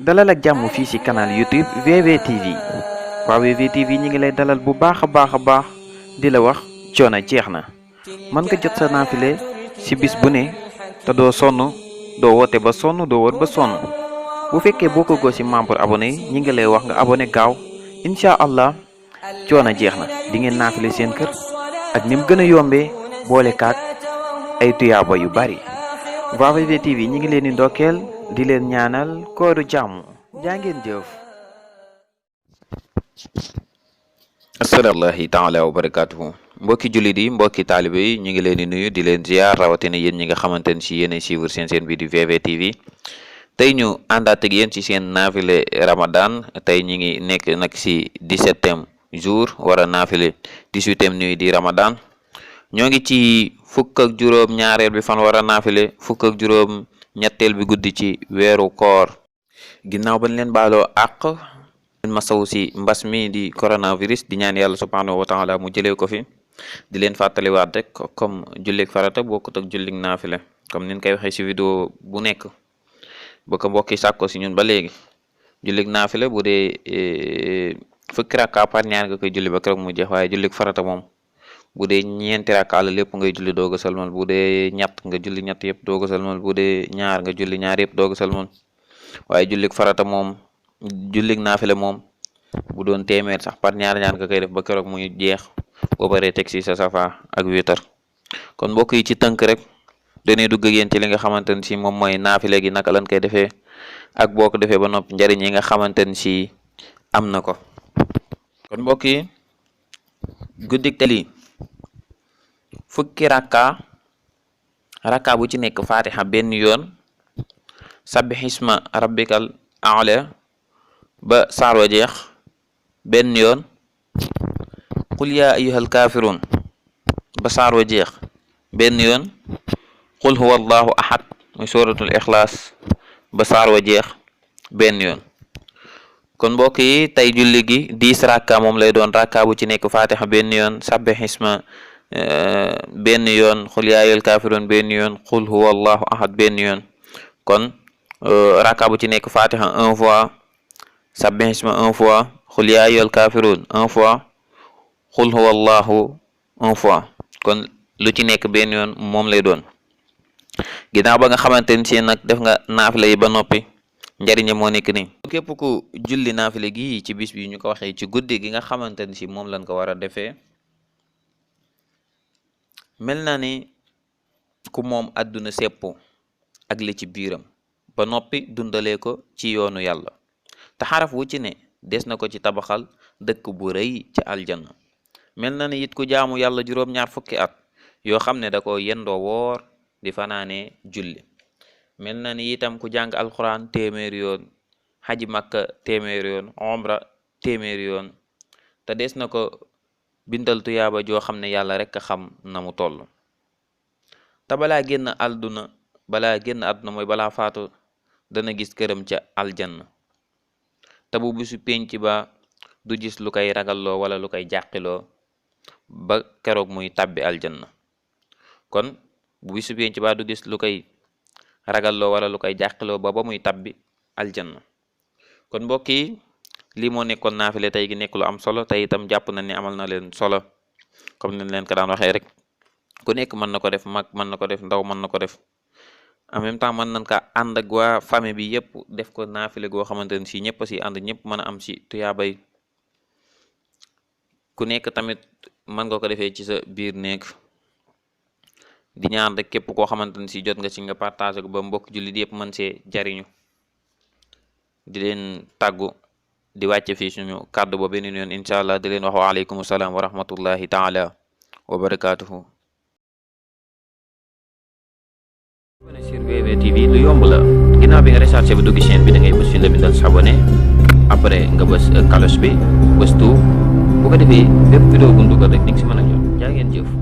dalal ak jàmm fii ci canal YouTube VVTV waaw VVTV ñi ngi lay dalal bu baax a baax di la wax coono jeex na mën nga jot sa naafile ci bis bu ne te doo sonn doo woote ba sonn doo wër ba sonn bu fekkee boo ko goo ci membre abonné yi ñi ngi lay wax nga abonné gaaw incha allah coono jeex na di ngeen naafile seen kër ak ni mu gën a yombee boole kaak ay tuyaaba yu bari waaw VVTV ñi ngi leen di ndokkeel di leen ñaanal kooru jàmm jaa ngeen jëf. asalaamaaleykum taala wa barakaatuhu mbokki jullit yi mbokki taalibe yi ñu ngi leen di nuyu di leen ziar rawatina yéen ñi nga xamante ne si yéen a suivre seen bi di VVTV tey ñu àndaat ak yéen ci seen naafile Ramadan tey ñi ngi nekk nag si 17e jour wara naafile 18e nuit di Ramadan ñoo ngi ci fukk ak juróom ñaareel bi fan wara naafile fukk ak juróom ñetteel bi guddi ci weeru koor ginnaaw bañ leen baaloo àq leen masaw si mbas mi di coronavirus di ñaan yàlla subhanahu wa taala mu jëlee ko fi di leen fàttaliwaat rek comme jullik farata bokkut ak jullik naafile comme nin koy waxee si vidéo bu nekk ba ko mbokki sàkko si ñun ba léegi jullik naafile bu dee fukki rakka par ñaar nga koy julli ba keroog mu jeex waaye jullik farata moom bu dee ñeenti rakka la lépp ngay julli doog a salmal bu dee ñett nga julli ñett yëpp doog a salmal bu dee ñaar nga julli ñaar yëpp doog a salmal waaye jullik farata moom jullik naafile moom bu doon téeméer sax par ñaar nga koy def ba keroog muy jeex boo paree teg si sa safa ak witar kon mbokk yi ci tënk rek dañuy dugg ak yéen ci li nga xamante ne si moom mooy naafile gi naka lañ koy defee ak boo ko defee ba noppi njariñ yi nga xamante ne si am na ko kon mbokk yi guddik teli fukki rakka bu ci nekk fatiha benn yoon sabbihisma rabbikal a'la ba saar wa jeex benn yoon qul yaa ayyuhal kaafiruun ba saar wa jeex benn yoon qul huwa allahu ahad muy suratul ixlaas ba saar wa jeex benn yoon kon mbokk yi tey julli gi 10 rakka moom lay doon rakka bu ci nekk fatiha benn yoon sabbihisma benn yoon qul yaa ayyuhal kaafiruun benn yoon qul huwa allahu ahad benn yoon kon rakka bu ci nekk fatiha 1 fois sabbihisma 1 fois qul yaa ayyuhal kaafiruun 1 fois qul huwa allahu 1 fois kon lu ci nekk benn yoon moom lay doon ginnaaw ba nga xamante ni si nag def nga naafile yi ba noppi njariñe moo nekk ni képp ku julli naafile gi ci bis bi ñu ko waxee ci guddi gi nga xamante ni si moom lañ ko war a defee mel na ni ku moom àdduna sépp ak li ci biiram ba noppi dundalee ko ci yoonu yàlla te xaraf wu ci ne des na ko ci tabaxal dëkk bu rëy ci aljanna mel na ni it ku jaamu yàlla juróom-ñaar fukki at yoo xam ne da ko yendoo woor di fanaane julli mel na ni itam ku jàng alquran téeméeri yoon xaji makka téeméeri yoon omra téeméeri yoon te des na ko bindal tuyaaba joo xam ne yàlla rek a xam na mu toll te balaa génn àdduna mooy balaa faatu dana gis këram ca aljanna te bu bisu penc ba du gis lu koy ragalloo wala lu koy jàqiloo ba keroog muy tabbi aljanna kon bu bisu penc ba du gis lu koy ragalloo wala lu koy jàqiloo ba muy tabbi aljanna kon mbokk yi lii moo nekkoon naafile tey gi nekk lu am solo tey itam jàpp na ni amal na leen solo comme ni leen ko daan waxee rek ku nekk mën na ko def mag mën na ko def ndaw mën na ko def en même temps mën nañ ka ànd ak waa famille bi yëpp def ko naafile goo xamante ne si ñëpp si ànd ñëpp mën a am si tuyaabay ku nekk tamit mën nga ko defee ci sa biir néeg di ñaan rek képp koo xamante ne si jot nga ci nga partagé ko ba mbokk jullit yëpp mën see jariñu di leen tàggu di wàcce fii suñu kàddu ba beneen yoon incha allah di leen wax waaleykum salaam wa rahmatullahi taala wa barakaatuhu. sur VVTV lu yomb la ginnaaw bi nga recherché ba dugg chaîne bi da ngay bës fi la bindal s'abonné après nga bës cloche bi bës tout bu ko defee bépp vidéo bu ñu dugal rek di nga si mën a jot jaa ngeen jëf.